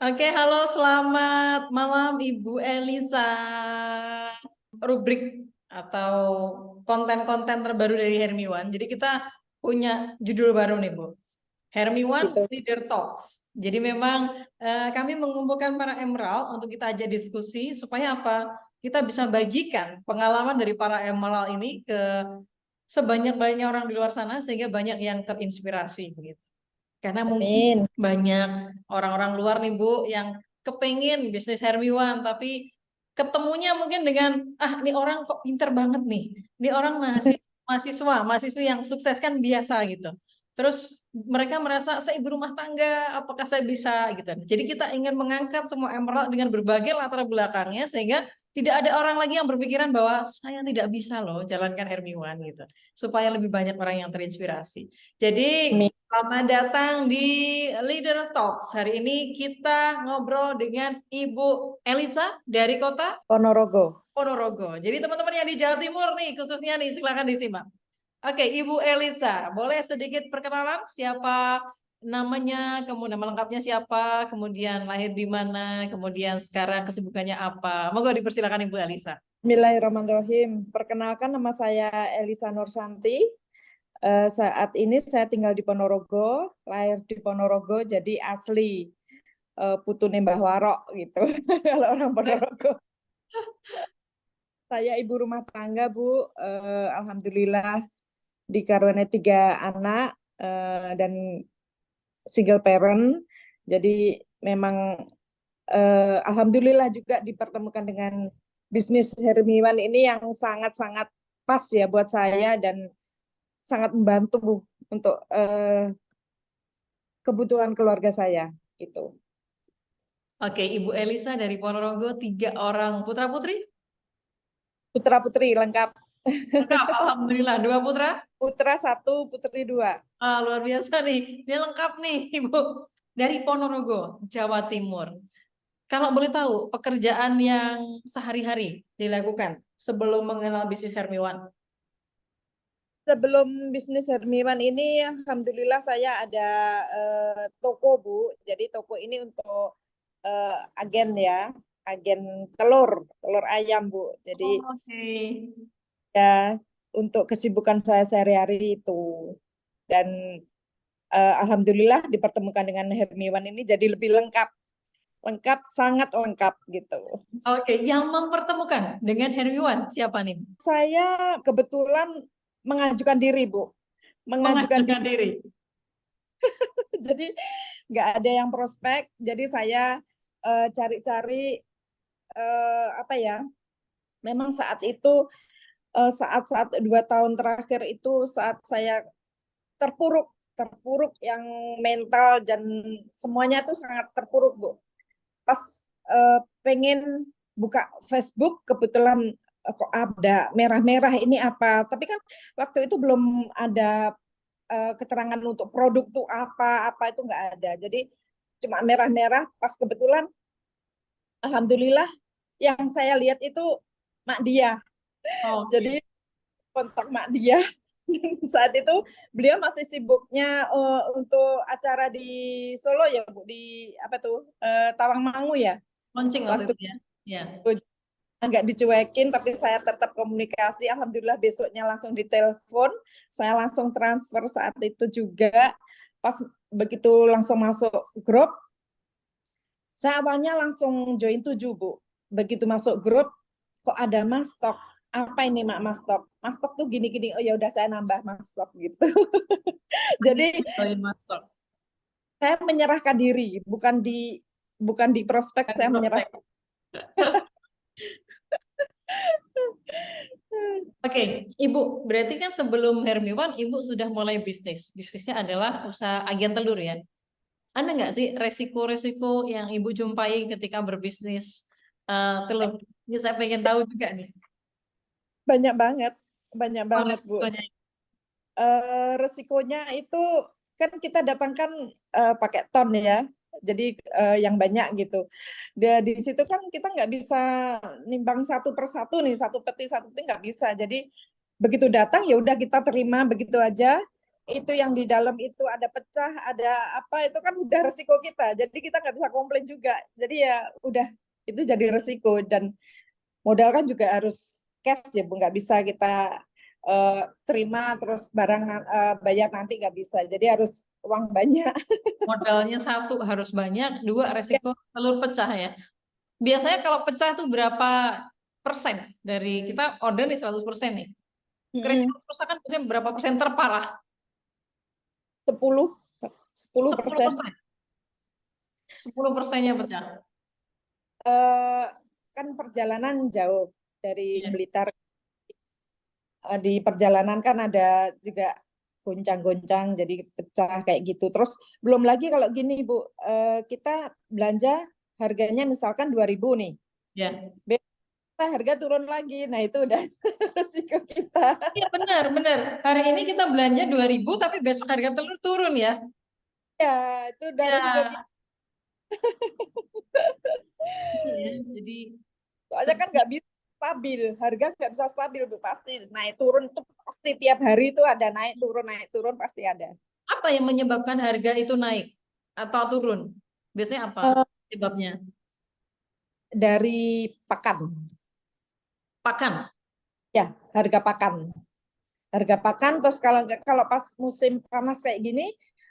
Oke, halo, selamat malam Ibu Elisa. Rubrik atau konten-konten terbaru dari Hermiwan. Jadi kita punya judul baru nih, Bu. Hermiwan Gitu. Leader Talks. Jadi memang kami mengumpulkan para emerald untuk kita aja diskusi supaya apa? Kita bisa bagikan pengalaman dari para emerald ini ke sebanyak-banyak orang di luar sana sehingga banyak yang terinspirasi begitu. Karena mungkin Amin. banyak orang-orang luar nih Bu yang kepengen bisnis Hermiwan, tapi ketemunya mungkin dengan, ini orang kok pinter banget nih. Ini orang mahasiswi yang sukses kan biasa gitu. Terus mereka merasa saya ibu rumah tangga, apakah saya bisa gitu. Jadi kita ingin mengangkat semua emerald dengan berbagai latar belakangnya sehingga tidak ada orang lagi yang berpikiran bahwa saya tidak bisa loh jalankan Hermiwan gitu. Supaya lebih banyak orang yang terinspirasi. Jadi Amin. selamat datang di Leader Talks. Hari ini kita ngobrol dengan Ibu Elisa dari kota Ponorogo. Ponorogo. Jadi teman-teman yang di Jawa Timur nih, khususnya nih, silakan disimak. Oke, Ibu Elisa, boleh sedikit perkenalan siapa namanya, kemudian nama lengkapnya siapa, kemudian lahir di mana, kemudian sekarang kesibukannya apa. Monggo dipersilakan Ibu Elisa. Bismillahirrahmanirrahim. Perkenalkan, nama saya Elisa Nursanti. Saat ini saya tinggal di Ponorogo, lahir di Ponorogo, jadi asli putune Mbah Warok gitu. Kalau orang Ponorogo. Saya ibu rumah tangga, Bu. Alhamdulillah dikaruniai 3 anak dan single parent. Jadi memang alhamdulillah juga dipertemukan dengan bisnis Hermiwan ini yang sangat-sangat pas ya buat saya dan sangat membantu Bu untuk kebutuhan keluarga saya gitu. Oke, Ibu Elisa dari Ponorogo, 3 orang putra-putri? Putra putri lengkap. Lengkap, Alhamdulillah. 2 putra? Putra 1, putri 2. Luar biasa nih. Ini lengkap nih, Ibu. Dari Ponorogo, Jawa Timur. Kalau boleh tahu, pekerjaan yang sehari-hari dilakukan sebelum mengenal bisnis Hermiwan. Sebelum bisnis Hermiwan ini, alhamdulillah saya ada toko Bu. Jadi toko ini untuk agen ya, agen telur, telur ayam Bu. Jadi Oke. ya untuk kesibukan saya sehari-hari itu. Dan alhamdulillah dipertemukan dengan Hermiwan ini jadi lebih lengkap, lengkap sangat lengkap gitu. Oke, yang mempertemukan dengan Hermiwan siapa nih? Saya kebetulan mengajukan diri Bu, mengajukan Mengajukan diri. diri. Jadi nggak ada yang prospek, jadi saya cari-cari apa ya. Memang saat itu saat-saat 2 tahun terakhir itu saat saya terpuruk, terpuruk yang mental dan semuanya itu sangat terpuruk Bu. Pas pengen buka Facebook kebetulan kok ada merah-merah ini apa. Tapi kan waktu itu belum ada keterangan untuk produk tuh apa itu nggak ada. Jadi cuma merah-merah. Pas kebetulan, alhamdulillah yang saya lihat itu Mak Dia. Oke. Jadi kontak Mak Dia. Saat itu beliau masih sibuknya untuk acara di Solo ya Bu, di apa tuh Tawangmangu ya. Launching waktu Waktu itu ya. Ya. agak dicuekin tapi saya tetap komunikasi. Alhamdulillah besoknya langsung ditelepon, saya langsung transfer saat itu juga. Pas begitu langsung masuk grup, saya awalnya langsung join 7 Bu. Begitu masuk grup, kok ada Mastok, apa ini Mak Mastok, Mastok tuh gini-gini. Oh ya udah saya nambah Mastok gitu. Jadi Join Master. saya menyerahkan diri, bukan di prospek, Kan saya prospek. menyerahkan. Oke, Ibu, berarti kan sebelum Hermiwan, Ibu sudah mulai bisnis. Bisnisnya adalah usaha agen telur ya. Ada nggak sih resiko-resiko yang Ibu jumpai ketika berbisnis telur? Ini saya pengen tahu juga nih. Banyak banget, banyak Oh, banget Bu. resikonya. Resikonya itu kan kita datangkan pakai ton ya, jadi yang banyak gitu. Di situ kan kita nggak bisa nimbang satu persatu nih, satu peti nggak bisa. Jadi begitu datang ya udah kita terima begitu aja. itu yang di dalam itu ada pecah, ada apa, itu kan udah resiko kita. Jadi kita nggak bisa komplain juga. Jadi ya udah, itu jadi resiko. Dan modal kan juga harus cash ya, Bu. Nggak bisa kita terima terus barang bayar nanti, nggak bisa. Jadi harus uang banyak. Modalnya satu harus banyak, dua resiko telur pecah ya. Biasanya kalau pecah itu berapa persen dari kita order nih 100% nih. Resiko Mm-mm. kerusakan biasanya berapa persen terparah? 10 Sepuluh 10%. persen. 10%-nya pecah. eh, Kan perjalanan jauh dari Iya. Blitar. Di perjalanan kan ada juga goncang-goncang jadi pecah kayak gitu. Terus belum lagi kalau gini Bu, kita belanja harganya misalkan 2.000 nih. Ya. Besok harga turun lagi. Nah, itu udah resiko kita. Iya benar, benar. Hari ini kita belanja 2.000 tapi besok harga telur turun ya. Ya, itu udah resiko kita. Ya, iya. Jadi Soalnya kan se- nggak bisa stabil, harga nggak bisa stabil Bu, pasti naik turun, itu pasti tiap hari itu ada naik turun pasti ada. apa yang menyebabkan harga itu naik atau turun? Biasanya apa Eh, sebabnya? dari pakan, Pakan. ya, harga pakan. Harga pakan. Terus kalau kalau pas musim panas kayak gini,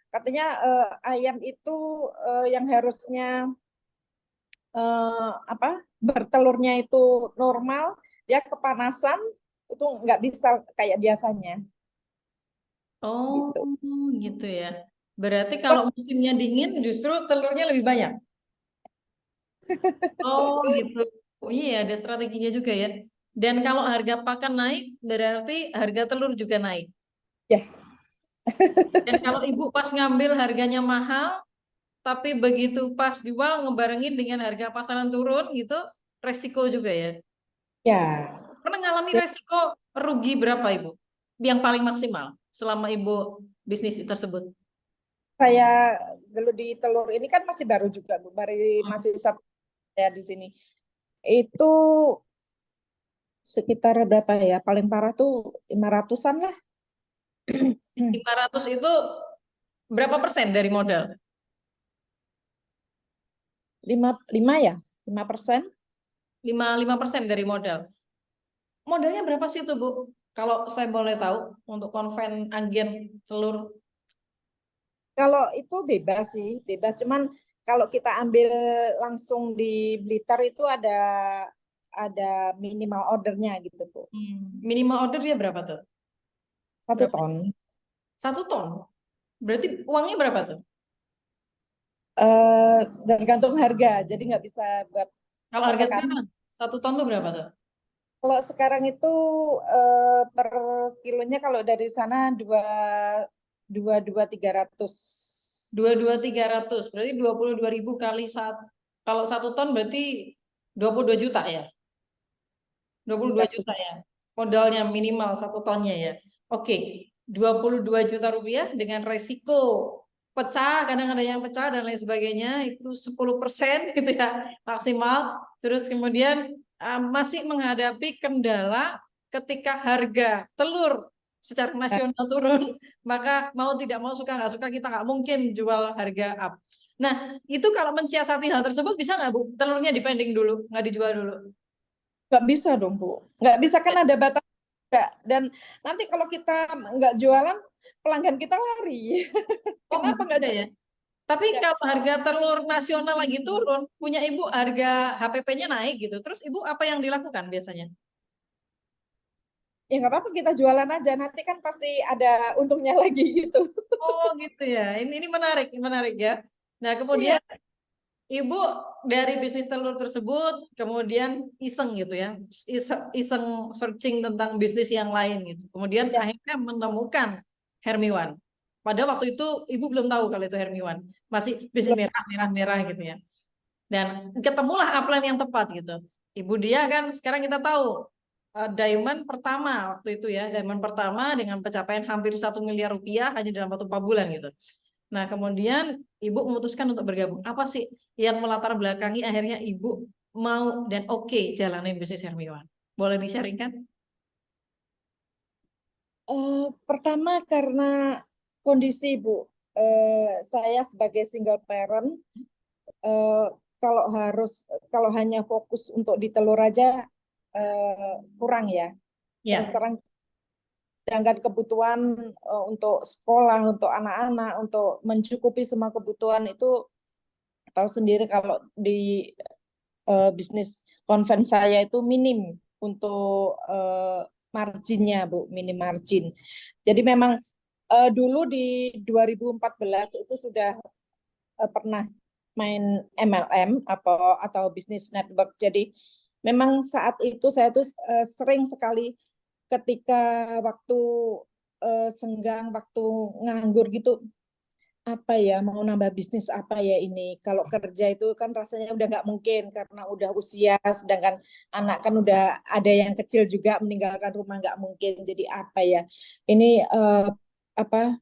katanya ayam itu yang harusnya apa, bertelurnya itu normal, ya kepanasan itu nggak bisa kayak biasanya Oh, gitu. gitu ya. Berarti kalau musimnya dingin justru telurnya lebih banyak. Oh, gitu. Oh iya, ada strateginya juga ya. Dan kalau harga pakan naik, berarti harga telur juga naik. Ya, Dan kalau ibu pas ngambil harganya mahal, tapi begitu pas jual ngebarengin dengan harga pasaran turun gitu, resiko juga ya. ya, Pernah ngalami ya. resiko rugi berapa ibu? Yang paling maksimal selama ibu bisnis tersebut? Saya gelut di telur ini kan masih baru juga Bu, baru Hmm. masih satu ya di sini. Itu sekitar berapa ya? Paling parah tuh 500-an lah. 500 itu berapa persen dari modal? Lima ya, 5%. 5% dari modal. Modalnya berapa sih itu, Bu? Kalau saya boleh tahu untuk konven agen telur. Kalau itu bebas sih, bebas. Cuman kalau kita ambil langsung di Blitar itu ada minimal ordernya gitu Bu. Minimal order dia berapa tuh? Satu Berapa? ton. 1 ton. Berarti uangnya berapa tuh? Tergantung harga, jadi nggak bisa buat Kalau harga patokan. sekarang 1 ton tuh berapa tuh? Kalau sekarang itu per kilonya kalau dari sana dua dua 300. 22.300. Berarti 22.000 kali satu. Kalau 1 ton berarti 22 juta ya. 22 Enggak sih. juta ya. Modalnya minimal 1 tonnya ya. Oke, 22 juta rupiah dengan resiko pecah, kadang ada yang pecah dan lain sebagainya, itu 10% gitu ya maksimal. Terus kemudian masih menghadapi kendala ketika harga telur secara nasional turun, maka mau tidak mau suka nggak suka kita nggak mungkin jual harga up. Nah, itu kalau mensiasati hal tersebut bisa nggak Bu? Telurnya dipending dulu, nggak dijual dulu. Nggak bisa dong Bu. Nggak bisa, kan ada batas juga. Dan nanti kalau kita nggak jualan, pelanggan kita lari. Oh Kenapa gitu nggak juga ya. jualan? Tapi Ya, kalau harga telur nasional lagi turun, punya ibu harga HPP-nya naik gitu. Terus ibu apa yang dilakukan biasanya? ya nggak apa-apa, kita jualan aja. Nanti kan pasti ada untungnya lagi gitu. Oh gitu ya. Ini menarik, menarik ya. Nah Iya. kemudian ibu dari bisnis telur tersebut kemudian iseng gitu ya, iseng, iseng searching tentang bisnis yang lain gitu. Kemudian Ya. akhirnya menemukan Hermiwan. Pada waktu itu ibu belum tahu kalau itu Hermiwan, masih bisnis Belum. merah, merah, merah gitu ya. Dan ketemulah upline yang tepat gitu. Ibu dia kan sekarang kita tahu diamond pertama waktu itu ya, diamond pertama dengan pencapaian hampir 1 miliar rupiah hanya dalam waktu 4 bulan gitu. Nah kemudian ibu memutuskan untuk bergabung. Apa sih yang melatar belakangi akhirnya ibu mau dan oke jalanin bisnis Hermiwan? Boleh di-sharingkan? Pertama karena kondisi Bu, saya sebagai single parent, eh, kalau hanya fokus untuk di telur aja kurang ya. Terus Ya, terang, sedangkan kebutuhan untuk sekolah, untuk anak-anak, untuk mencukupi semua kebutuhan itu tahu sendiri kalau di bisnis konven saya itu minim untuk marginnya Bu, minim margin. Jadi memang dulu di 2014 itu sudah pernah main MLM atau bisnis network. Jadi memang saat itu saya tuh sering sekali ketika waktu senggang, waktu nganggur gitu, apa ya, mau nambah bisnis apa ya ini. Kalau kerja itu kan rasanya udah nggak mungkin karena udah usia, sedangkan anak kan udah ada yang kecil juga, meninggalkan rumah nggak mungkin. Jadi apa ya, ini apa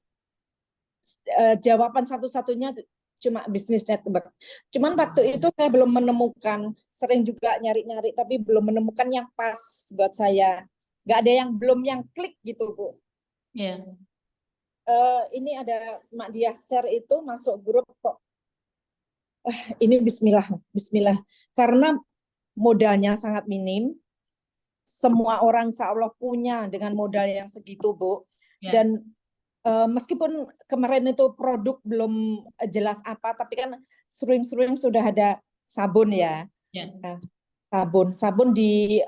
jawaban satu-satunya cuma bisnis network. Cuman waktu itu saya belum menemukan, sering juga nyari-nyari, tapi belum menemukan yang pas buat saya. Nggak ada yang belum yang klik gitu Bu. ya, Ini ada Mak Diah share itu masuk grup kok. Ini Bismillah, Bismillah. Karena modalnya sangat minim, semua orang insya Allah punya dengan modal yang segitu Bu. ya, Dan meskipun kemarin itu produk belum jelas apa, tapi kan sering-sering sudah ada sabun ya. ya. Nah, sabun di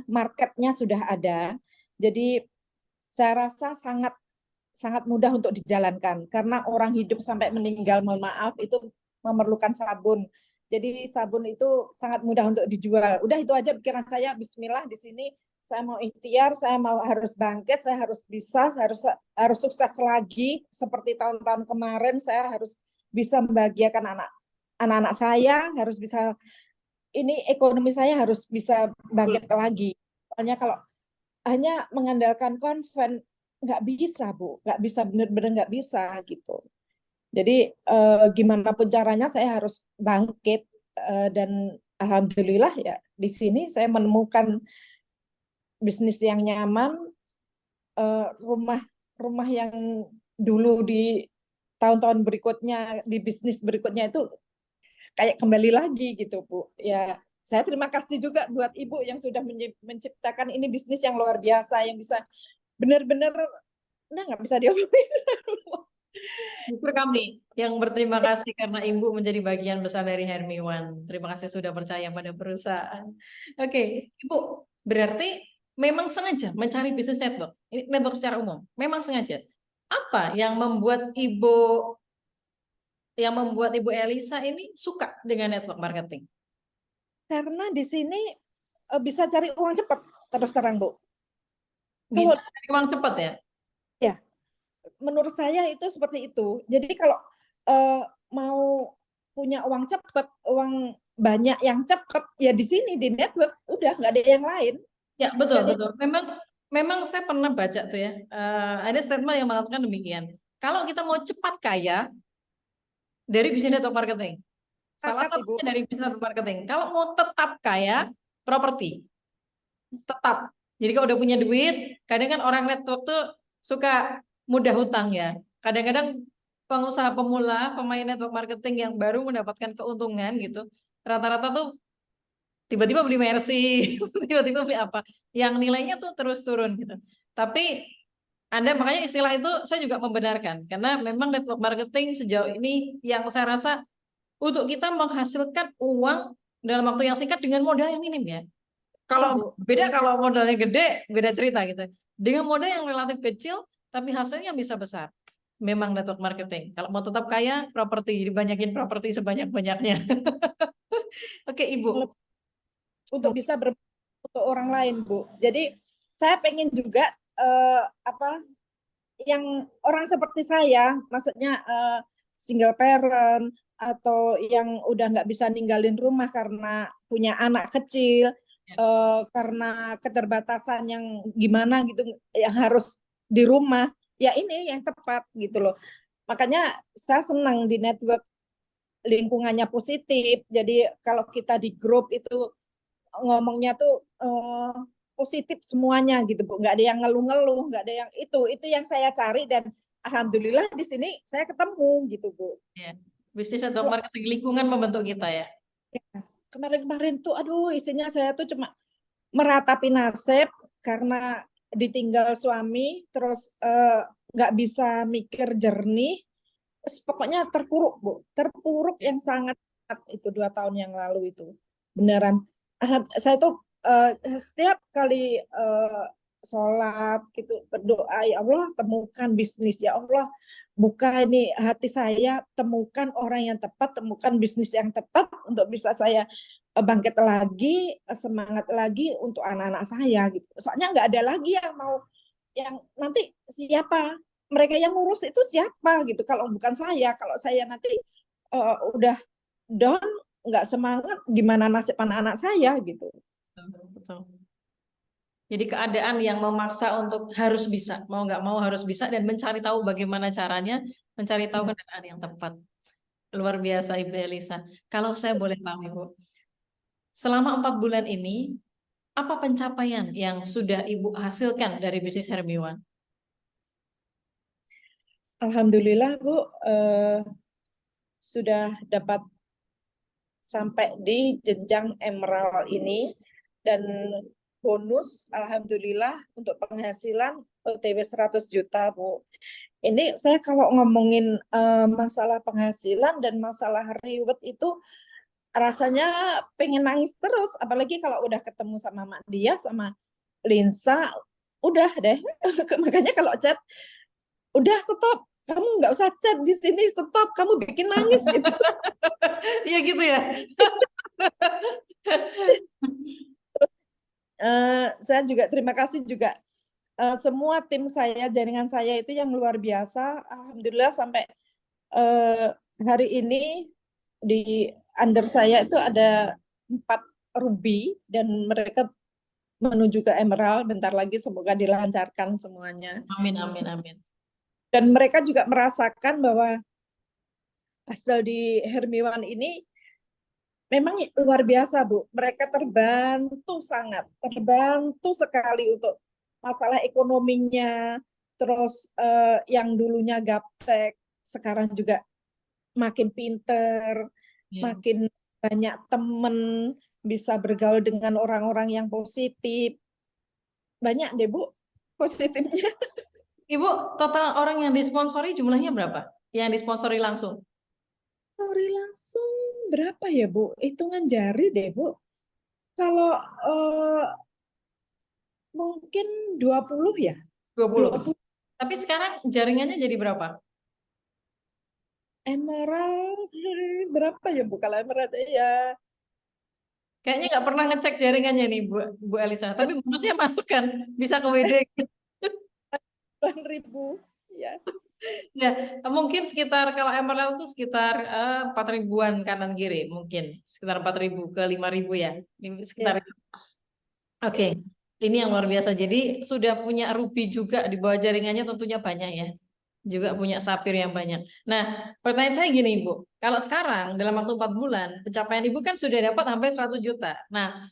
marketnya sudah ada. Jadi saya rasa sangat sangat mudah untuk dijalankan karena orang hidup sampai meninggal, mohon maaf, itu memerlukan sabun. Jadi sabun itu sangat mudah untuk dijual. Udah itu aja pikiran saya, Bismillah di sini saya mau ikhtiar, saya mau harus bangkit, saya harus bisa, harus sukses lagi seperti tahun-tahun kemarin. Saya harus bisa membahagiakan anak-anak saya, harus bisa, ini ekonomi saya harus bisa Betul. bangkit lagi. Soalnya kalau hanya mengandalkan konven nggak bisa Bu, nggak bisa, benar-benar nggak bisa gitu. Jadi gimana pun caranya saya harus bangkit, dan alhamdulillah ya di sini saya menemukan bisnis yang nyaman, rumah rumah yang dulu di tahun-tahun berikutnya, di bisnis berikutnya itu kayak kembali lagi gitu Bu. Ya saya terima kasih juga buat Ibu yang sudah menciptakan ini bisnis yang luar biasa, yang bisa benar-benar, nah nggak bisa diomongin. Justru kami yang berterima kasih karena Ibu menjadi bagian besar dari Hermiwan. Terima kasih sudah percaya pada perusahaan. Oke, Ibu, berarti memang sengaja mencari bisnis network, ini network secara umum, memang sengaja. Apa yang membuat Ibu Elisa ini suka dengan network marketing? Karena di sini bisa cari uang cepat, terus terang Bu. Bisa Kalau cari uang cepat ya? ya, menurut saya itu seperti itu. Jadi kalau eh, mau punya uang cepat, uang banyak yang cepat, ya di sini di network udah nggak ada yang lain, Ya, betul, nggak ada. betul. Memang saya pernah baca tuh ya, ada statement yang mengatakan demikian. Kalau kita mau cepat kaya dari bisnis network marketing, salah Pakat Ibu. satunya dari bisnis network marketing. Kalau mau tetap kaya, properti, tetap. Jadi kalau udah punya duit, kadang kan orang network tuh suka mudah hutang ya. Kadang-kadang pengusaha pemula, pemain network marketing yang baru mendapatkan keuntungan gitu, rata-rata tuh tiba-tiba beli Mercy, tiba-tiba beli apa, yang nilainya tuh terus turun gitu. Tapi Anda makanya istilah itu saya juga membenarkan karena memang network marketing sejauh ini yang saya rasa untuk kita menghasilkan uang dalam waktu yang singkat dengan modal yang minim ya. Betul, Kalau Bu. beda kalau modalnya gede, beda cerita gitu. Dengan modal yang relatif kecil tapi hasilnya bisa besar. Memang network marketing. Kalau mau tetap kaya, properti, jadi banyakin properti sebanyak-banyaknya. Oke, Ibu. Untuk bisa untuk orang lain Bu. Jadi saya pengen juga apa yang orang seperti saya, maksudnya single parent atau yang udah nggak bisa ninggalin rumah karena punya anak kecil, karena keterbatasan yang gimana gitu, yang harus di rumah, ya ini yang tepat gitu loh. Makanya saya senang di network, lingkungannya positif. Jadi kalau kita di grup itu ngomongnya tuh positif semuanya gitu Bu, nggak ada yang ngeluh-ngeluh, nggak ada yang itu yang saya cari dan alhamdulillah di sini saya ketemu gitu Bu. Ya. Bisnis atau marketing lingkungan membentuk kita ya. Kemarin-kemarin tuh aduh isinya saya tuh cuma meratapi nasib karena ditinggal suami terus nggak bisa mikir jernih. Pokoknya terpuruk Bu, terpuruk yang sangat itu 2 tahun yang lalu itu beneran. Saya tuh setiap kali sholat gitu berdoa, ya Allah temukan bisnis, ya Allah buka ini hati saya, temukan orang yang tepat, temukan bisnis yang tepat untuk bisa saya bangkit lagi, semangat lagi untuk anak-anak saya gitu. Soalnya nggak ada lagi yang mau, yang nanti siapa mereka yang ngurus itu siapa gitu kalau bukan saya. Kalau saya nanti udah down, nggak semangat, gimana nasib anak-anak saya gitu. Betul. Jadi keadaan yang memaksa untuk harus bisa, mau nggak mau harus bisa, dan mencari tahu bagaimana caranya, mencari tahu kendaraan yang tepat. Luar biasa Ibu Elisa. Kalau saya boleh tahu Ibu, selama 4 bulan ini, apa pencapaian yang sudah Ibu hasilkan dari bisnis Hermiwan? Alhamdulillah Bu, sudah dapat sampai di jenjang emerald ini, dan bonus alhamdulillah untuk penghasilan OTW 100 juta Bu. Ini saya kalau ngomongin masalah penghasilan dan masalah reward itu rasanya pengen nangis terus, apalagi kalau udah ketemu sama Mak Dia sama Linsa, udah deh. Makanya kalau chat udah stop, kamu nggak usah chat di sini, stop, kamu bikin nangis gitu. Iya gitu ya. Saya juga terima kasih juga semua tim saya, jaringan saya itu yang luar biasa. Alhamdulillah sampai hari ini di under saya itu ada 4 ruby dan mereka menuju ke emerald bentar lagi, semoga dilancarkan semuanya. Amin, amin, amin. Dan mereka juga merasakan bahwa hasil di Hermiwan ini memang luar biasa Bu. Mereka terbantu, sangat terbantu sekali untuk masalah ekonominya. Terus yang dulunya gaptek sekarang juga makin pinter, makin banyak temen, bisa bergaul dengan orang-orang yang positif. Banyak deh Bu positifnya. Ibu, total orang yang disponsori jumlahnya berapa? Yang disponsori langsung? Sorry langsung berapa ya Bu? Hitungan jari deh Bu. Kalau mungkin 20 ya. 20. 20 Tapi sekarang jaringannya jadi berapa? emerald berapa ya Bu? Kalau emerald ya Kayaknya nggak pernah ngecek jaringannya nih Bu Elisa. Tapi bonusnya masuk kan? Bisa ke WD. 8.000 ya. Ya, mungkin sekitar kalau Emerald itu sekitar 4 ribuan kanan kiri mungkin sekitar 4.000 ke 5.000 ya. Sekitar Ya. itu. Oke, ini yang luar biasa. Jadi sudah punya Ruby juga di bawah jaringannya tentunya banyak ya. Juga punya Sapir yang banyak. Nah, pertanyaan saya gini Ibu. Kalau sekarang dalam waktu 4 bulan, pencapaian Ibu kan sudah dapat hampir 100 juta. Nah,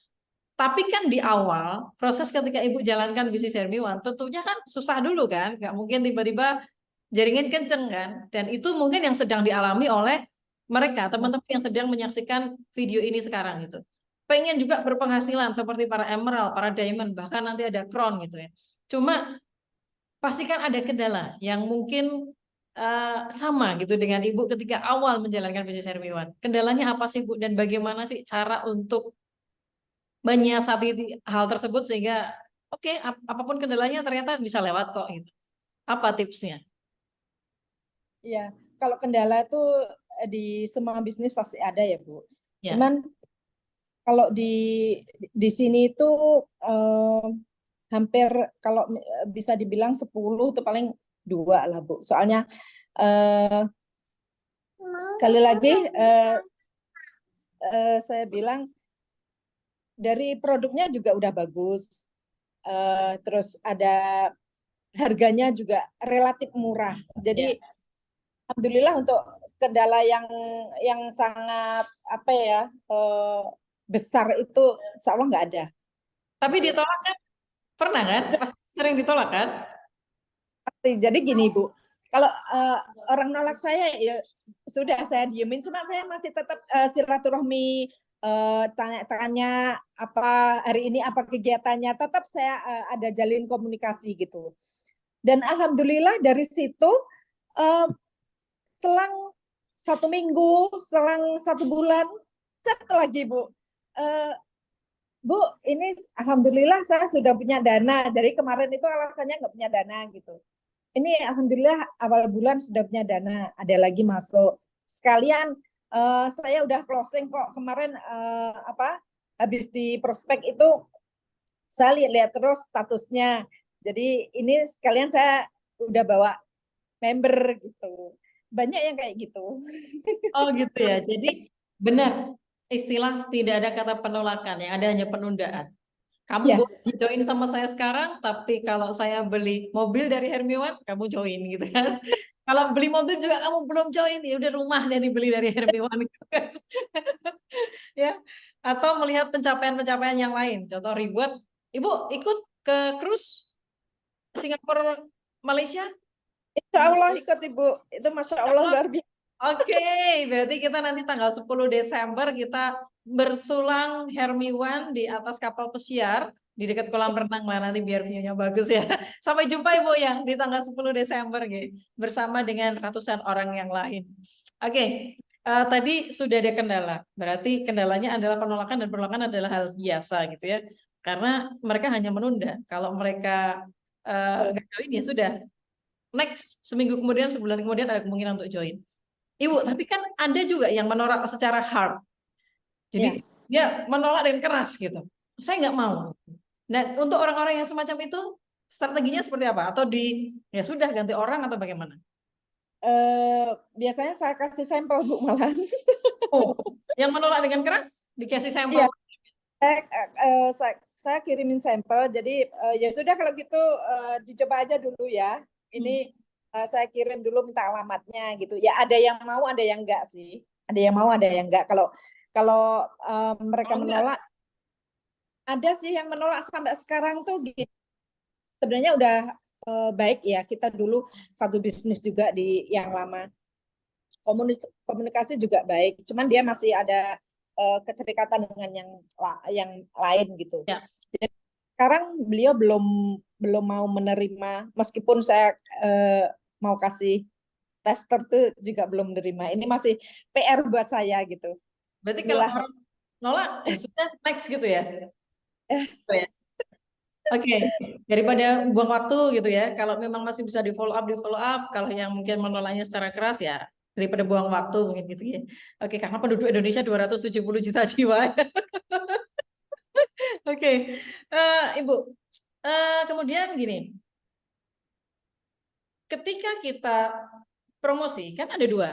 tapi kan di awal, proses ketika Ibu jalankan bisnis Hermiwan, tentunya kan susah dulu kan. Nggak mungkin tiba-tiba jaringan kenceng kan. Dan itu mungkin yang sedang dialami oleh mereka, teman-teman yang sedang menyaksikan video ini sekarang gitu. Pengen juga berpenghasilan seperti para emerald, para diamond, bahkan nanti ada crown gitu ya. Cuma pastikan ada kendala yang mungkin sama gitu dengan Ibu ketika awal menjalankan bisnis Hermiwan. Kendalanya apa sih Bu dan bagaimana sih cara untuk menyiasati hal tersebut sehingga oke, apapun kendalanya ternyata bisa lewat kok gitu. Apa tipsnya? Ya, kalau kendala itu di semua bisnis pasti ada ya Bu. Ya. Cuman kalau di sini itu hampir kalau bisa dibilang 10 itu paling 2 lah Bu. Soalnya eh, sekali lagi saya bilang dari produknya juga udah bagus. Terus ada harganya juga relatif murah. Jadi alhamdulillah untuk kendala yang sangat besar itu insya Allah nggak ada. Tapi ditolak kan Pernah kan? Pasti sering ditolak kan? Jadi gini Bu, kalau orang nolak saya ya sudah saya diemin, cuma saya masih tetap silaturahmi, tanya-tanya apa hari ini apa kegiatannya, tetap saya ada jalin komunikasi gitu. Dan alhamdulillah dari situ uh, selang 1 minggu, selang 1 bulan, chat lagi Bu. Uh, Bu, ini alhamdulillah saya sudah punya dana. Jadi kemarin itu alasannya nggak punya dana gitu. Ini alhamdulillah awal bulan sudah punya dana, ada lagi masuk. Sekalian saya udah closing kok kemarin apa habis di prospek itu saya lihat terus statusnya. Jadi ini sekalian saya udah bawa member gitu. Banyak yang kayak gitu. Oh gitu ya. Jadi benar istilah tidak ada kata penolakan, yang ada hanya penundaan. Kamu Ya, boleh join sama saya sekarang, tapi kalau saya beli mobil dari Hermiwan, kamu join gitu kan. Kalau beli mobil juga kamu belum join, ya udah rumah dari beli dari Hermiwan gitu kan. Ya. Atau melihat pencapaian-pencapaian yang lain. Contoh Ribut, Ibu ikut ke cruise Singapura Malaysia? insya Allah ikut Ibu. Itu Masya Allah luar biasa. Oke, berarti kita nanti tanggal 10 Desember kita bersulang Hermiwan di atas kapal pesiar di dekat kolam renang lah nanti biar view-nya bagus ya. Sampai jumpa Ibu yang di tanggal 10 Desember gitu, bersama dengan ratusan orang yang lain. Oke, tadi sudah ada kendala. Berarti kendalanya adalah penolakan dan penolakan adalah hal biasa gitu ya. Karena mereka hanya menunda. Kalau mereka nggak join ya sudah. Next, seminggu kemudian, sebulan kemudian ada kemungkinan untuk join. Ibu, tapi kan ada juga yang menolak secara hard. Ya. Jadi dia menolak dengan keras gitu. Saya nggak mau. Dan untuk orang-orang yang semacam itu, strateginya seperti apa? Atau ya sudah ganti orang atau bagaimana? Biasanya saya kasih sampel Bu malah. Oh, yang menolak dengan keras dikasih Iya, sampel. saya kirimin sampel. Jadi ya sudah kalau gitu dicoba aja dulu ya. Hmm. Ini saya kirim dulu minta alamatnya gitu. Ya ada yang mau, ada yang enggak sih. Ada yang mau, ada yang enggak. Kalau kalau mereka Oh enggak. menolak, ada sih yang menolak sampai sekarang tuh gitu. Sebenarnya udah baik ya. Kita dulu satu bisnis juga di yang lama. Komunikasi juga baik. Cuman dia masih ada keterikatan dengan yang lain gitu. Ya. Sekarang beliau belum belum mau menerima meskipun saya mau kasih tester tuh juga belum menerima. Ini masih PR buat saya gitu. Berarti kalau Bismillah. orang nolak, ya sudah next gitu ya. Gitu ya. Oke, daripada buang waktu gitu ya. Kalau memang masih bisa di follow up, di follow up. Kalau yang mungkin menolaknya secara keras ya daripada buang waktu mungkin gitu ya. Oke, karena penduduk Indonesia 270 juta jiwa. Oke, Ibu. Kemudian gini, ketika kita promosi kan ada dua.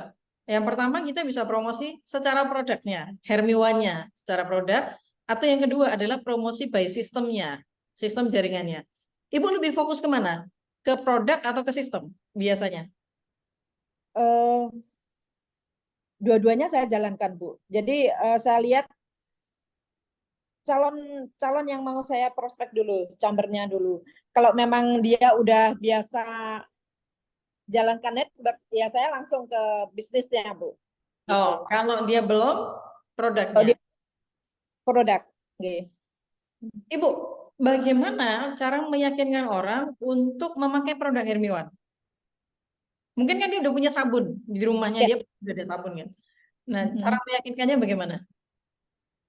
Yang pertama kita bisa promosi secara produknya, Hermiwannya secara produk, atau yang kedua adalah promosi by sistemnya, sistem jaringannya. Ibu lebih fokus kemana? Ke produk atau ke sistem biasanya? Eh, Dua-duanya saya jalankan Bu. Jadi saya lihat calon calon yang mau saya prospek dulu, chambernya dulu. Kalau memang dia udah biasa jalankan network, ya saya langsung ke bisnisnya Bu. Oh, Gitu. kalau dia belum, Kalau produknya. dia produk, gitu. Ibu, bagaimana cara meyakinkan orang untuk memakai produk Hermiwan? Mungkin kan dia udah punya sabun di rumahnya Ya. dia udah ada sabun kan. Nah, cara Mhm. meyakinkannya bagaimana?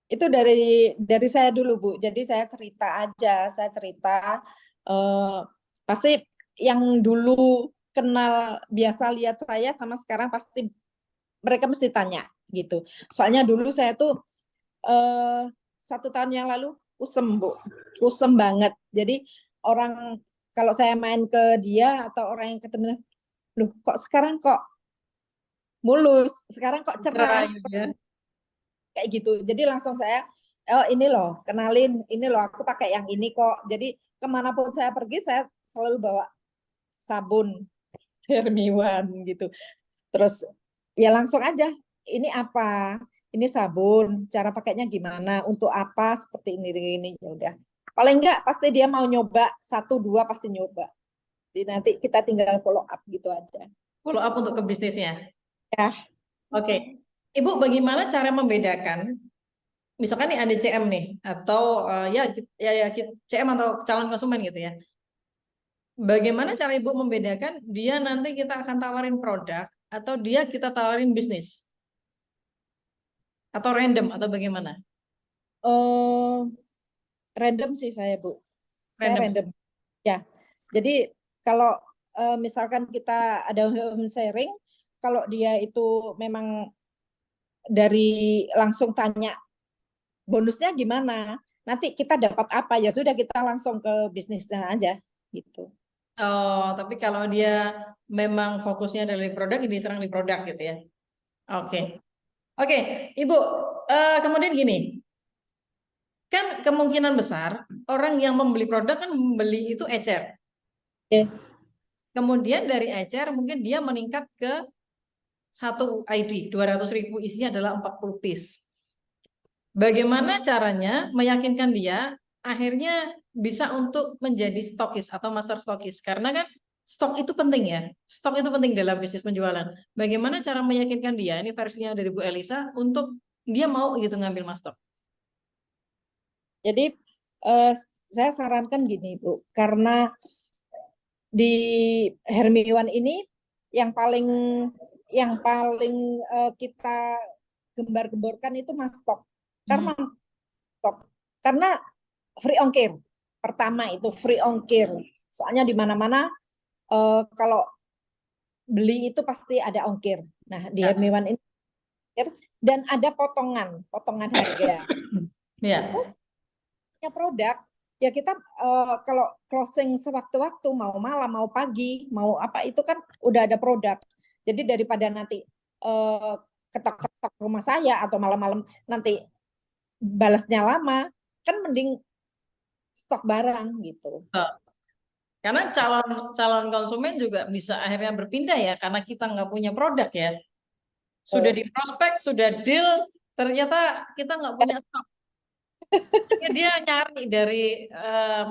Itu dari saya dulu Bu. Jadi saya cerita aja, saya cerita eh, pasti yang dulu kenal biasa lihat saya sama sekarang pasti mereka mesti tanya gitu. Soalnya dulu saya tuh 1 tahun yang lalu kusem Bu, kusem banget. Jadi orang kalau saya main ke dia atau orang yang ketemu, loh kok sekarang kok mulus, sekarang kok Cerah cerah, gitu ya. kayak gitu. Jadi langsung saya, oh ini loh, kenalin, ini loh aku pakai yang ini kok. Jadi kemanapun saya pergi, saya selalu bawa sabun Hermiwan gitu. Terus ya langsung aja, ini apa? Ini sabun, cara pakainya gimana? Untuk apa? Seperti ini, ya udah. Paling enggak pasti dia mau nyoba, 1-2 pasti nyoba. Jadi nanti kita tinggal follow up gitu aja. Follow up untuk ke bisnisnya. Ya, Oke. Ibu, bagaimana cara membedakan, misalkan nih ada CM nih, atau CM atau calon konsumen gitu ya. Bagaimana cara Ibu membedakan dia nanti kita akan tawarin produk atau dia kita tawarin bisnis? Atau random atau bagaimana? eh, random sih saya, Bu. Saya Random. random. Ya, jadi kalau misalkan kita ada home sharing, kalau dia itu memang dari langsung tanya bonusnya gimana, nanti kita dapat apa, ya sudah kita langsung ke bisnisnya aja gitu. Oh, tapi kalau dia memang fokusnya dari produk, ini serang di produk gitu ya. Oke. Oke, Ibu, kemudian gini, kan kemungkinan besar orang yang membeli produk kan membeli itu ecer. Oke. Kemudian dari ecer mungkin dia meningkat ke satu ID, 200.000 isinya adalah 40 piece. Bagaimana caranya meyakinkan dia akhirnya bisa untuk menjadi stokis atau master stokis? Karena kan stok itu penting ya. Stok itu penting dalam bisnis penjualan. Bagaimana cara meyakinkan dia, ini versinya dari Bu Elisa, untuk dia mau gitu ngambil mas stok? Jadi saya sarankan gini, Bu, karena di Hermiwan ini yang paling kita gembar-gemborkan itu mas stok. Karena stok, karena free ongkir. Pertama itu free ongkir. Soalnya di mana-mana kalau beli itu pasti ada ongkir. Nah, di Ya, Hermiwan ini ongkir dan ada potongan harga. ya. Punya produk, ya kita kalau closing sewaktu-waktu, mau malam, mau pagi, mau apa, itu kan udah ada produk. Jadi daripada nanti ketok-ketok rumah saya atau malam-malam nanti balasnya lama, kan mending stok barang gitu. Karena calon calon konsumen juga bisa akhirnya berpindah ya, karena kita nggak punya produk ya. Sudah di prospek, sudah deal, ternyata kita nggak punya stok. Ya, dia nyari dari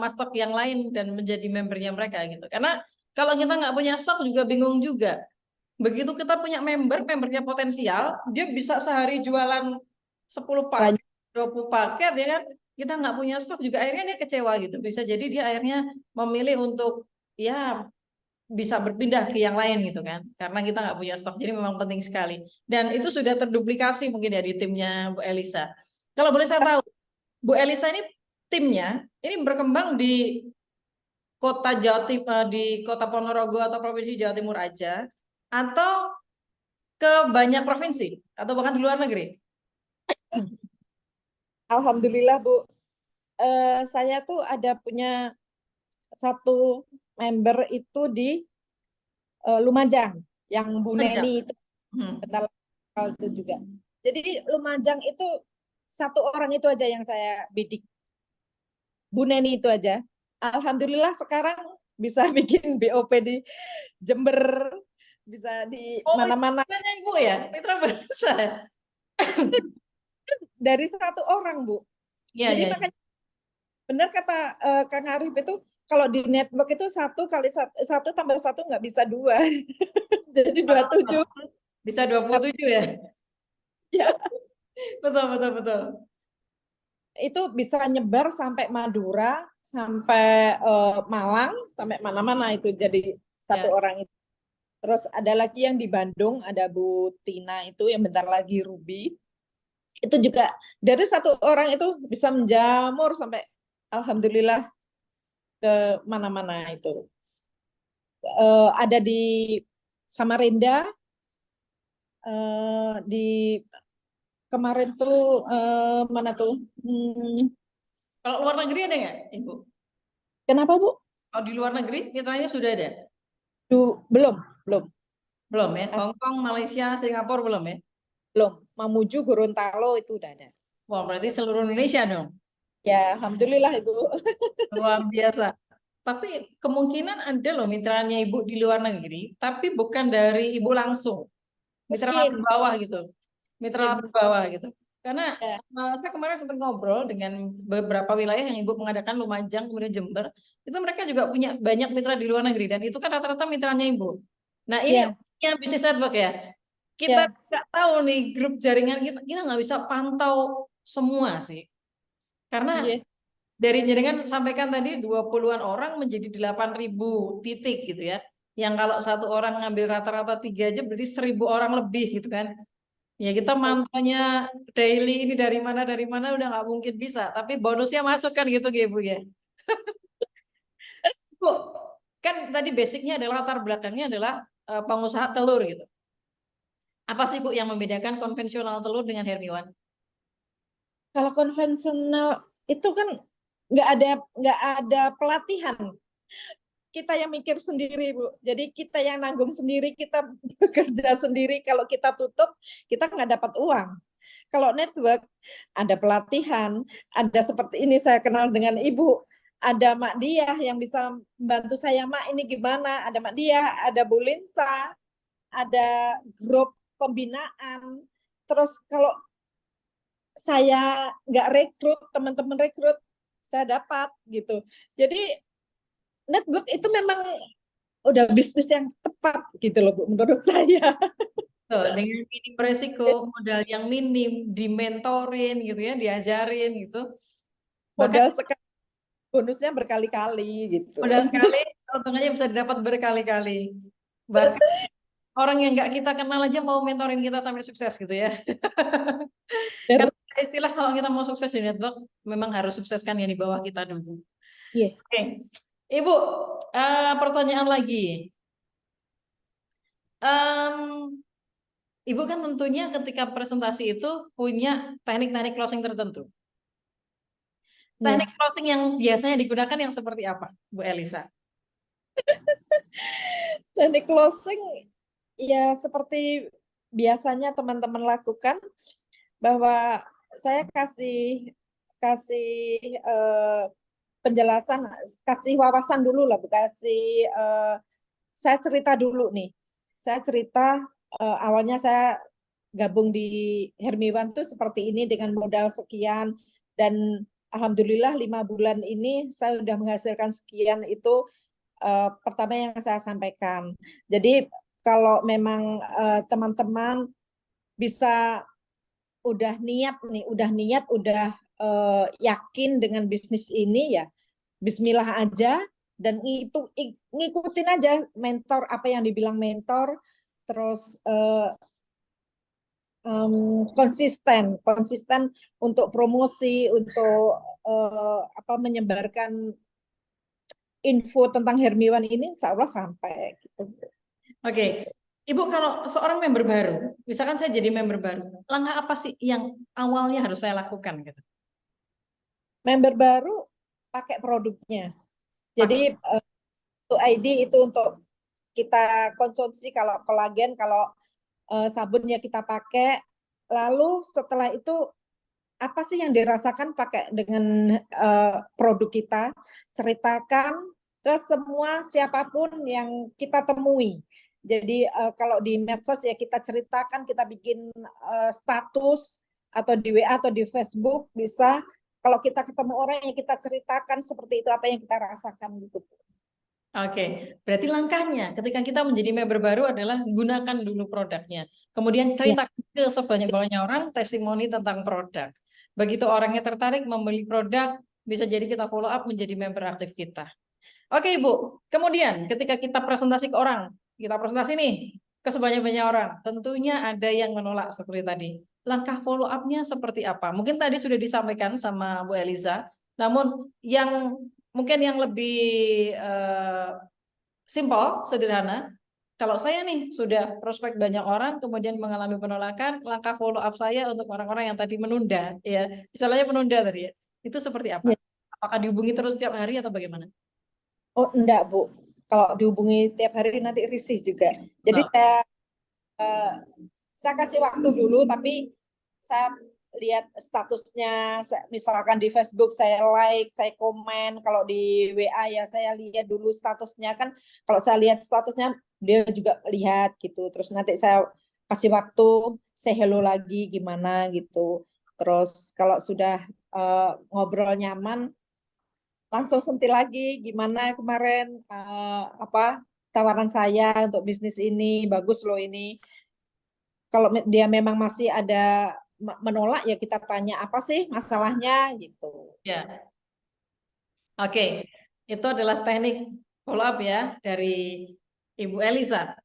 mas stok yang lain dan menjadi membernya mereka gitu. Karena kalau kita nggak punya stok juga bingung juga. Begitu kita punya member, membernya potensial, dia bisa sehari jualan 10 paket, Banyak 20 paket ya kan. Kita nggak punya stok juga akhirnya dia kecewa gitu. Bisa jadi dia akhirnya memilih untuk ya bisa berpindah ke yang lain gitu kan. Karena kita nggak punya stok. Jadi memang penting sekali. Dan itu sudah terduplikasi mungkin ya di timnya Bu Elisa. Kalau boleh saya tahu, Bu Elisa ini timnya ini berkembang di kota Jawa Timur, di kota Ponorogo atau provinsi Jawa Timur aja, atau ke banyak provinsi atau bahkan di luar negeri? Alhamdulillah, Bu. Saya tuh ada punya satu member itu di Lumajang, yang Bu Panjang. Neni itu Hmm. bentar itu juga. Jadi Lumajang itu satu orang itu aja yang saya bidik, Bu Neni itu aja. Alhamdulillah sekarang bisa bikin BOP di Jember, bisa di Oh, itu mana-mana. kan Ibu ya, Mitra Bahasa. Dari satu orang, Bu. Iya, Jadi iya, iya. makanya benar kata Kang Arif itu, kalau di network itu 1 kali 1 tambah 1 nggak bisa 2. Jadi 27. Bisa 27 ya. Ya, Betul, betul, betul. itu bisa nyebar sampai Madura, sampai Malang, sampai mana-mana itu jadi satu Ya. orang itu. Terus ada lagi yang di Bandung, ada Bu Tina itu yang bentar lagi Ruby. Itu juga dari satu orang itu bisa menjamur sampai alhamdulillah ke mana-mana itu. Ada di Samarinda, di kemarin tuh mana tuh? Kalau luar negeri ada nggak, Ibu? Kenapa, Bu? Kalau di luar negeri, mitranya sudah ada? Belum, belum. Belum ya? Mas, Hong Kong, Malaysia, Singapura belum ya? belum. Mamuju, Gorontalo itu udah ada. Wah, berarti seluruh Indonesia dong. Ya, alhamdulillah, Ibu. Luar biasa. Tapi kemungkinan ada loh mitranya Ibu di luar negeri, tapi bukan dari Ibu langsung. Mitra Mungkin, lapis bawah gitu. Mitra mungkin lapis bawah gitu. Karena Ya, saya kemarin sempat ngobrol dengan beberapa wilayah yang Ibu mengadakan Lumajang, kemudian Jember, itu mereka juga punya banyak mitra di luar negeri dan itu kan rata-rata mitranya Ibu. Nah ini ya, yang bisnis network ya. Kita ya, nggak tahu nih grup jaringan kita nggak bisa pantau semua sih. Karena iya. dari jaringan sampaikan tadi 20-an orang menjadi 8.000 titik gitu ya. Yang kalau satu orang ngambil rata-rata 3 jam berarti 1.000 orang lebih gitu kan. Ya kita mantaunya daily ini dari mana udah nggak mungkin bisa. Tapi bonusnya masuk kan gitu Bu ya. Bu, kan tadi basicnya adalah latar belakangnya adalah pengusaha telur gitu. Apa sih Bu yang membedakan konvensional telur dengan Hermiwan? Kalau konvensional itu kan nggak ada pelatihan. Kita yang mikir sendiri, Bu. Jadi kita yang nanggung sendiri, kita bekerja sendiri. Kalau kita tutup, kita nggak dapat uang. Kalau network, ada pelatihan, ada seperti ini saya kenal dengan Ibu, ada Mak Diah yang bisa membantu saya, Mak ini gimana, ada Mak Diah, ada Bu Linsa, ada grup pembinaan. Terus kalau saya nggak rekrut, teman-teman rekrut, saya dapat gitu. Jadi network itu memang udah bisnis yang tepat gitu loh Bu, menurut saya. Tuh, dengan minim resiko, modal yang minim, dimentorin gitu ya, diajarin gitu. Bahkan Modal sekali, bonusnya berkali-kali gitu. modal sekali, untungnya bisa didapat berkali-kali. Bahkan orang yang nggak kita kenal aja mau mentorin kita sampai sukses gitu ya. Kan istilah kalau kita mau sukses di network, memang harus sukseskan yang di bawah kita dulu. Iya. Oke, Ibu, pertanyaan lagi. Em, Ibu kan tentunya ketika presentasi itu punya teknik-teknik closing tertentu. Iya. Teknik closing yang biasanya digunakan yang seperti apa, Bu Elisa? Teknik closing ya seperti biasanya teman-teman lakukan, bahwa saya kasih kasih penjelasan, kasih wawasan dulu lah, kasih saya cerita dulu nih. Saya cerita awalnya saya gabung di Hermiwan tuh seperti ini dengan modal sekian, dan alhamdulillah 5 bulan ini saya sudah menghasilkan sekian. Itu pertama yang saya sampaikan. Jadi kalau memang teman-teman bisa udah yakin dengan bisnis ini, ya Bismillah aja, dan itu ngikutin aja mentor, apa yang dibilang mentor, terus konsisten untuk promosi, untuk menyebarkan info tentang Hermiwan ini, insya Allah sampai gitu. Oke, Ibu kalau seorang member baru, misalkan saya jadi member baru, langkah apa sih yang awalnya harus saya lakukan gitu? Member baru pakai produknya. Pakai. Jadi untuk ID itu untuk kita konsumsi, kalau kolagen, kalau sabun ya kita pakai. Lalu setelah itu apa sih yang dirasakan pakai dengan produk kita, ceritakan ke semua siapapun yang kita temui. Jadi kalau di medsos ya kita ceritakan, kita bikin status atau di WA atau di Facebook bisa. Kalau kita ketemu orang yang kita ceritakan seperti itu, apa yang kita rasakan gitu. Oke, berarti langkahnya ketika kita menjadi member baru adalah gunakan dulu produknya. Kemudian Ya, ceritakan ke sebanyak-banyaknya orang testimoni tentang produk. Begitu orangnya tertarik membeli produk, bisa jadi kita follow up menjadi member aktif kita. Oke, Ibu. Kemudian ketika kita presentasi ke orang, kita presentasi nih ke sebanyak-banyak orang, tentunya ada yang menolak seperti tadi. Langkah follow up-nya seperti apa? Mungkin tadi sudah disampaikan sama Bu Eliza, namun yang mungkin yang lebih simpel, sederhana. Kalau saya nih sudah prospek banyak orang, kemudian mengalami penolakan, langkah follow up saya untuk orang-orang yang tadi menunda, ya, misalnya menunda tadi ya, itu seperti apa? ya. Apakah dihubungi terus setiap hari atau bagaimana? Oh enggak Bu, kalau dihubungi tiap hari nanti risih juga. Jadi No. saya kasih waktu dulu, tapi saya lihat statusnya, misalkan di Facebook saya like, saya komen, kalau di WA ya saya lihat dulu statusnya. Kan kalau saya lihat statusnya, dia juga lihat gitu. Terus nanti saya kasih waktu, say hello lagi gimana gitu. Terus kalau sudah ngobrol nyaman, langsung sentil lagi. Gimana kemarin apa tawaran saya untuk bisnis ini, bagus loh ini. Kalau dia memang masih ada menolak, ya kita tanya apa sih masalahnya gitu. Ya, oke. Itu adalah teknik follow up ya dari Ibu Elisa.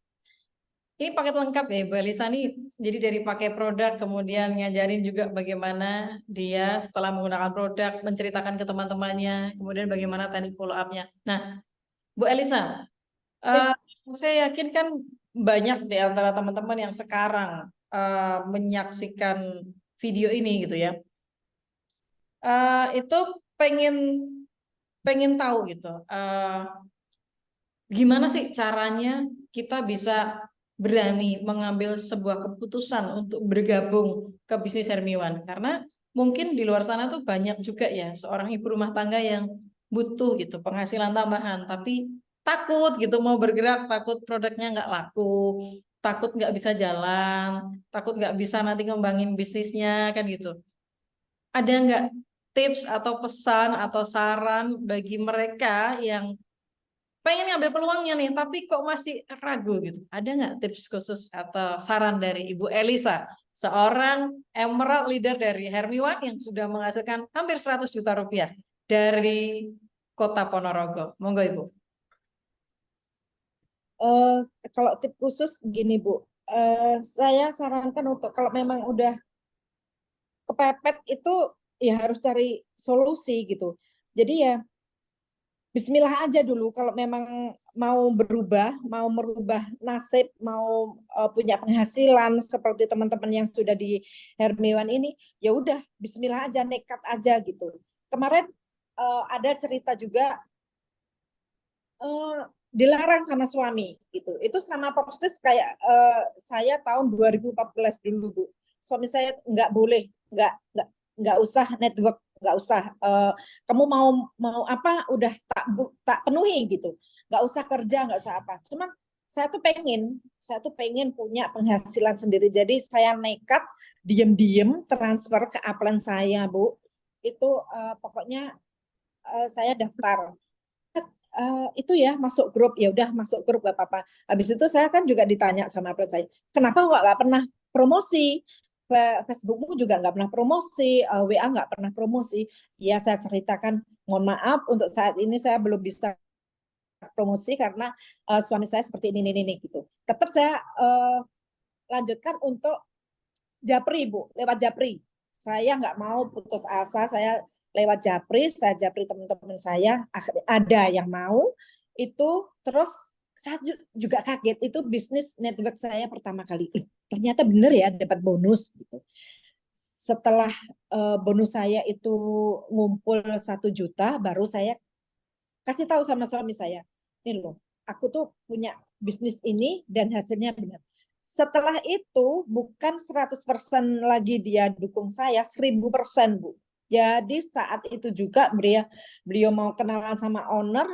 Ini paket lengkap ya Ibu Elisa nih. Jadi dari pakai produk, kemudian ngajarin juga bagaimana dia setelah menggunakan produk menceritakan ke teman-temannya, kemudian bagaimana teknik follow up-nya. Nah, Bu Elisa, Eh, eh, saya yakin kan banyak di antara teman-teman yang sekarang menyaksikan video ini gitu ya. Itu pengen pengen tahu gitu. Gimana sih caranya kita bisa berani mengambil sebuah keputusan untuk bergabung ke bisnis Hermiwan? Karena mungkin di luar sana tuh banyak juga ya seorang ibu rumah tangga yang butuh gitu penghasilan tambahan, tapi takut gitu mau bergerak, takut produknya nggak laku, takut nggak bisa jalan, takut nggak bisa nanti ngembangin bisnisnya kan gitu. Ada nggak tips atau pesan atau saran bagi mereka yang pengen ngambil peluangnya nih, tapi kok masih ragu gitu. Ada nggak tips khusus atau saran dari Ibu Elisa, seorang emerald leader dari Hermiwan yang sudah menghasilkan hampir 100 juta rupiah dari Kota Ponorogo? Monggo Ibu. eh, kalau tip khusus gini Bu, saya sarankan untuk kalau memang udah kepepet itu ya harus cari solusi gitu. Jadi ya Bismillah aja dulu kalau memang mau berubah, mau merubah nasib, mau punya penghasilan seperti teman-teman yang sudah di Hermiwan ini, ya udah Bismillah aja, nekat aja gitu. Kemarin ada cerita juga eh, dilarang sama suami gitu. Itu sama persis kayak saya tahun 2014 dulu Bu. Suami saya nggak boleh, nggak usah network, nggak usah. Kamu mau mau apa udah tak penuhi gitu. Nggak usah kerja, nggak usah apa. Cuman saya tuh pengen punya penghasilan sendiri. Jadi saya nekat diem-diem transfer ke upline saya Bu. Itu pokoknya saya daftar itu ya masuk grup, ya udah masuk grup gak apa-apa. Habis itu saya kan juga ditanya sama klien saya, kenapa kok nggak pernah promosi? Facebookmu juga nggak pernah promosi, WA nggak pernah promosi. Ya saya ceritakan, mohon maaf untuk saat ini saya belum bisa promosi karena suami saya seperti ini gitu. Tetap saya lanjutkan untuk Japri Bu, lewat Japri. Saya nggak mau putus asa, saya lewat Japri, saya Japri teman-teman saya, ada yang mau, itu terus saya juga kaget, itu bisnis network saya pertama kali. Ternyata benar ya dapat bonus gitu. Setelah bonus saya itu ngumpul 1 juta, baru saya kasih tahu sama suami saya, ini loh, aku tuh punya bisnis ini dan hasilnya benar. Setelah itu bukan 100% lagi dia dukung saya, 1000% Bu. Jadi saat itu juga beliau mau kenalan sama owner,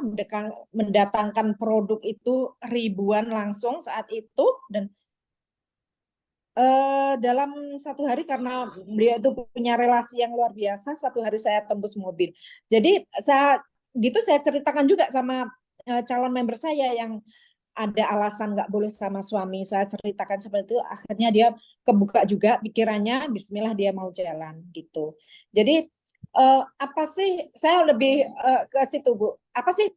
mendatangkan produk itu ribuan langsung saat itu, dan dalam 1 hari karena beliau itu punya relasi yang luar biasa, 1 hari saya tembus mobil. Jadi saya ceritakan juga sama calon member saya yang ada alasan nggak boleh sama suami. Saya ceritakan seperti itu, akhirnya dia kebuka juga pikirannya, Bismillah dia mau jalan gitu. Jadi apa sih? Saya lebih ke situ Bu. Apa sih?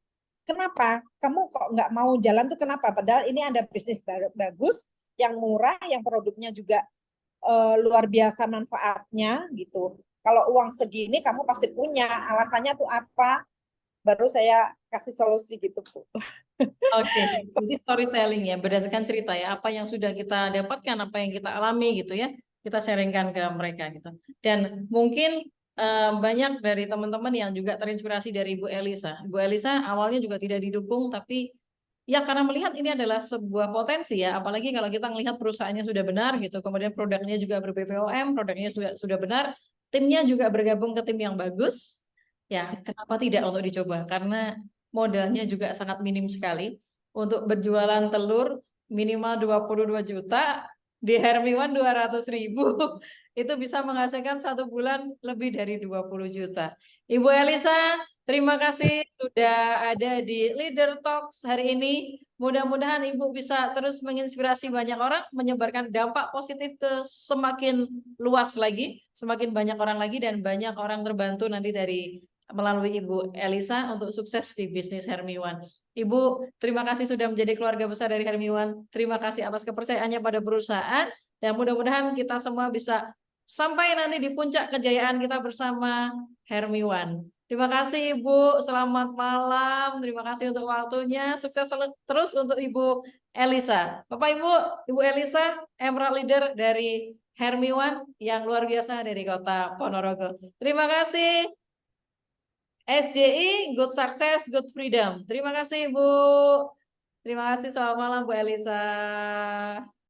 Kenapa kamu kok nggak mau jalan tuh kenapa? Padahal ini ada bisnis bagus, yang murah, yang produknya juga luar biasa manfaatnya gitu. Kalau uang segini kamu pasti punya. Alasannya tuh apa? Baru saya kasih solusi gitu Bu. Oke, jadi storytelling ya, berdasarkan cerita ya, apa yang sudah kita dapatkan, apa yang kita alami gitu ya, kita sharingkan ke mereka gitu. Dan mungkin banyak dari teman-teman yang juga terinspirasi dari Ibu Elisa. Ibu Elisa awalnya juga tidak didukung, tapi ya karena melihat ini adalah sebuah potensi ya, apalagi kalau kita melihat perusahaannya sudah benar gitu, kemudian produknya juga ber-BPOM, produknya sudah benar, timnya juga bergabung ke tim yang bagus, ya kenapa tidak untuk dicoba? Karena modalnya juga sangat minim sekali. Untuk berjualan telur minimal 22 juta, di Hermiwan 200.000 itu bisa menghasilkan 1 bulan lebih dari 20 juta. Ibu Elisa, terima kasih sudah ada di Leader Talks hari ini. Mudah-mudahan Ibu bisa terus menginspirasi banyak orang, menyebarkan dampak positif ke semakin luas lagi, semakin banyak orang lagi, dan banyak orang terbantu nanti dari melalui Ibu Elisa untuk sukses di bisnis Hermiwan. Ibu, terima kasih sudah menjadi keluarga besar dari Hermiwan. Terima kasih atas kepercayaannya pada perusahaan, dan mudah-mudahan kita semua bisa sampai nanti di puncak kejayaan kita bersama Hermiwan. Terima kasih Ibu, selamat malam. Terima kasih untuk waktunya. Sukses terus untuk Ibu Elisa. Bapak Ibu, Ibu Elisa, Emerald Leader dari Hermiwan yang luar biasa dari Kota Ponorogo. Terima kasih. SJI, Good Success, Good Freedom. Terima kasih, Bu. Terima kasih. Selamat malam, Bu Elisa.